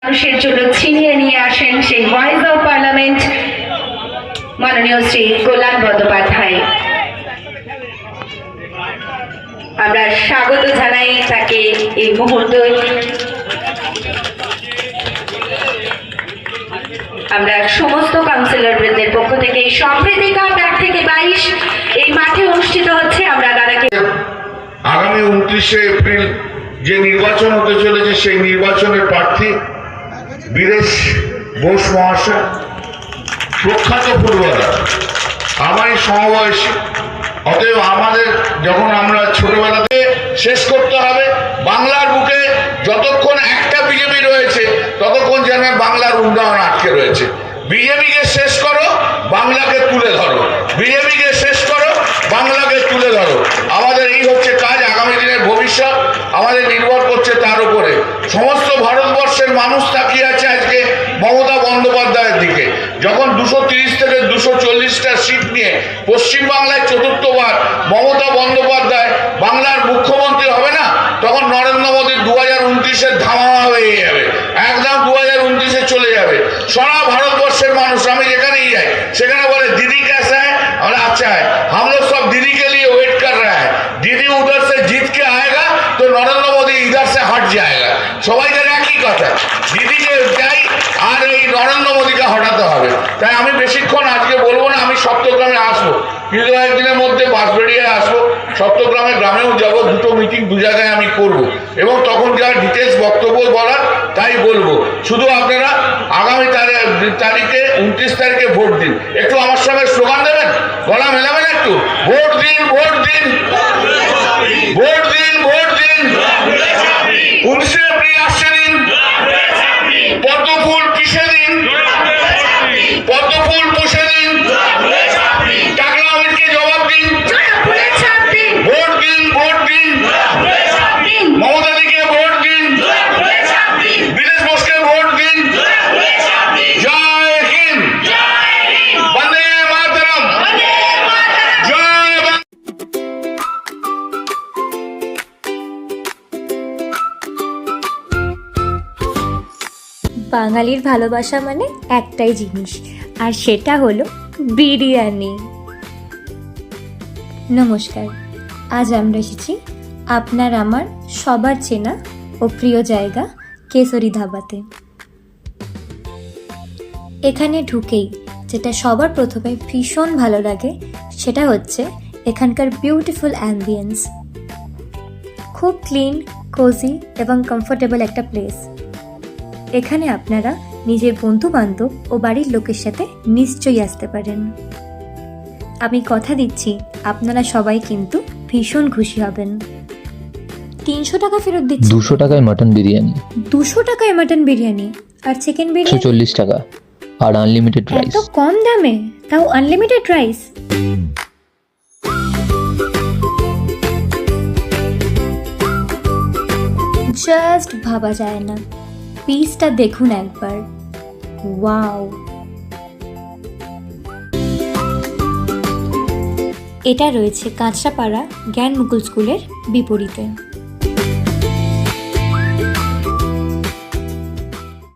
মানুষের জন্য ছিনিয়ে নিয়ে আসেন সেই ভয়েস অফ পার্লামেন্ট মাননীয় শ্রী কল্যাণ বন্দ্যোপাধ্যায়। আমরা স্বাগত জানাই তাকে এই মুহূর্তে। আমরা সমস্ত কাউন্সিলর বৃন্দের পক্ষ থেকে সম্প্রীতি কাপ 1 থেকে 22 এই মাঠে অনুষ্ঠিত হচ্ছে। আমরা দাদাকে আগামী 29শে এপ্রিল যে নির্বাচন হতে চলেছে সেই নির্বাচনের প্রার্থী বীরেশ বোস মহাশয়, প্রখ্যাত ফুটবলার, আমারই সমবয়সী। অতএব আমাদের যখন আমরা ছোটবেলাতে শেষ করতে হবে, বাংলার বুকে যতক্ষণ একটা বিজেপি রয়েছে ততক্ষণ যেন বাংলার উন্নয়ন আটকে রয়েছে। বিজেপিকে শেষ করো, বাংলাকে তুলে ধরো। বিজেপিকে শেষ করো, বাংলাকে তুলে ধরো। আমাদের এই হচ্ছে কাজ। আগামী দিনের ভবিষ্যৎ আমাদের নির্ভর করছে তার উপরে। সমস্ত ভারতবর্ষের মানুষ তাকিয়ে আছে আজকে মমতা বন্দ্যোপাধ্যায়ের দিকে। যখন 230 থেকে 240টা সিট নিয়ে পশ্চিমবাংলায় চতুর্থবার মমতা বন্দ্যোপাধ্যায় বাংলার মুখ্যমন্ত্রী হবে না, তখন নরেন্দ্র মোদী 2029-এর ধামাকা হয়ে যাবে, একদম 2029-এ চলে যাবে। সারা ভারতবর্ষের মানুষ, আমি যেখানেই যাই সেখানে বলে দিদি कैसा है? और अच्छा है। हम लोग सब दीदी के लिए वेट कर रहा है। दीदी उधर से जीत के आएगा तो नरेंद्र मोदी इधर से हट जाएगा। সবাইদের একই কথা, দিদিকে যাই আর এই নরেন্দ্র মোদীকে হটাতে হবে। তাই আমি বেশিক্ষণ আজকে বলবো না। আমি সপ্তগ্রামে আসবো, কিন্তু একদিনের মধ্যে বাঁশবেড়িয়ায় আসবো, সপ্তগ্রামে গ্রামেও যাবো। দুটো মিটিং দু জায়গায় আমি করব এবং তখন যা ডিটেলস বক্তব্য বলার তাই বলবো। শুধু আপনারা আগামী তারিখে 29 তারিখে ভোট দিন। একটু আমার সঙ্গে স্লোগান দেবেন, গলা মেলাবেন একটু। ভোট দিন, ভোট দিন, ভোট দিন, ভোট দিন। 19শে এপ্রিল আসছে দিন, পদ্ম ফুল কিসে দিন? পদ্ম ফুল পুষে দিন, টাকলা আমিরকে জবাব দিন। ভোট দিন, ভোট দিন, মমতা দিকে ভোট দিন, বীরেশ বোসকে ভোট দিন। জয় হিন্দ, বন্দে মাতরম, জয় বাংলা। বাঙালির ভালোবাসা মানে একটাই জিনিস, আর সেটা হলো বিরিয়ানি। নমস্কার, আজ আমরা এসেছি আপনার আমার সবার চেনা ও প্রিয় জায়গা কেশরী ধাবাতে। এখানে ঢুকেই যেটা সবার প্রথমে ভীষণ ভালো লাগে সেটা হচ্ছে এখানকার বিউটিফুল অ্যাম্বিয়েন্স। খুব ক্লিন, কোজি এবং কমফোর্টেবল একটা প্লেস। এখানে আপনারা নিজের বন্ধু বান্ধব ও বাড়ির লোকের সাথে নিশ্চয়ই আসতে পারেন। আমি কথা দিচ্ছি আপনারা সবাই কিন্তু ভীষণ খুশি হবেন। 300 টাকা ফেরত দিচ্ছি। 200 টাকায় মাটন বিরিয়ানি, 200 টাকায় মাটন বিরিয়ানি আর চিকেন বিরিয়ানি 140 টাকা, আর আনলিমিটেড রাইস। এত কম দামে, তাও আনলিমিটেড রাইস। জাস্ট ভাবা যায় না। পিসটা দেখুন একবার, ওয়াও। এটা রয়েছে কাঁচরাপাড়া জ্ঞান মুকুল স্কুলের বিপরীতে।